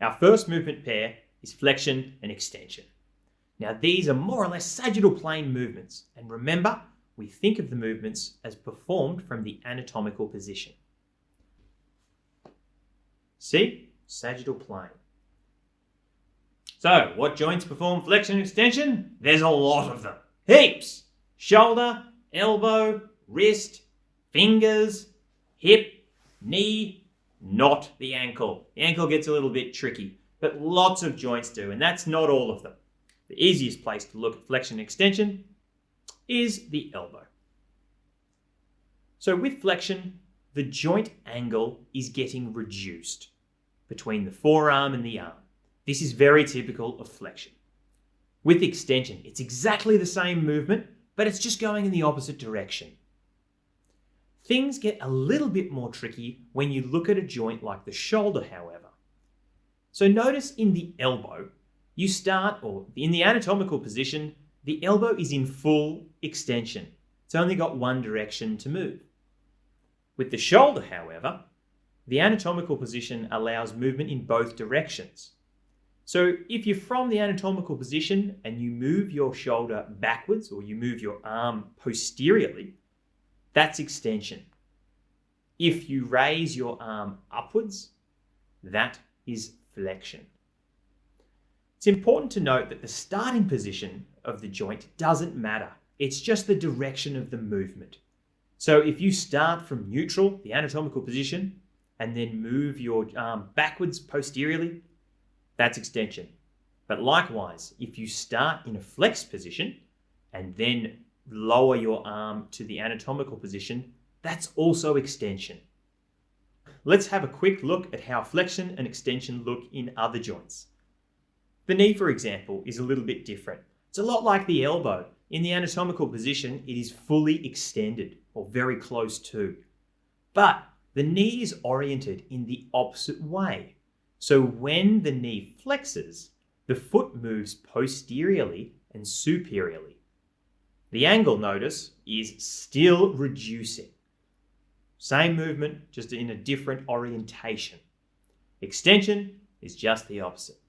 Our first movement pair is flexion and extension. Now these are more or less sagittal plane movements, and remember, we think of the movements as performed from the anatomical position. See? Sagittal plane. So, what joints perform flexion and extension? There's a lot of them. Heaps! Shoulder, elbow, wrist, fingers, hip, knee, not the ankle. The ankle gets a little bit tricky, but lots of joints do, and that's not all of them. The easiest place to look at flexion and extension is the elbow. So with flexion, the joint angle is getting reduced between the forearm and the arm. This is very typical of flexion. With extension, it's exactly the same movement, but it's just going in the opposite direction. Things get a little bit more tricky when you look at a joint like the shoulder, however. So notice in the elbow, you start, or in the anatomical position, the elbow is in full extension. It's only got one direction to move. With the shoulder, however, the anatomical position allows movement in both directions. So if you're from the anatomical position and you move your shoulder backwards or you move your arm posteriorly, that's extension. If you raise your arm upwards, that is flexion. It's important to note that the starting position of the joint doesn't matter. It's just the direction of the movement. So if you start from neutral, the anatomical position, and then move your arm backwards posteriorly, that's extension. But likewise, if you start in a flexed position and then lower your arm to the anatomical position, that's also extension. Let's have a quick look at how flexion and extension look in other joints. The knee, for example, is a little bit different. It's a lot like the elbow. In the anatomical position, it is fully extended, or very close to. But the knee is oriented in the opposite way. So when the knee flexes, the foot moves posteriorly and superiorly. The angle, notice, is still reducing. Same movement, just in a different orientation. Extension is just the opposite.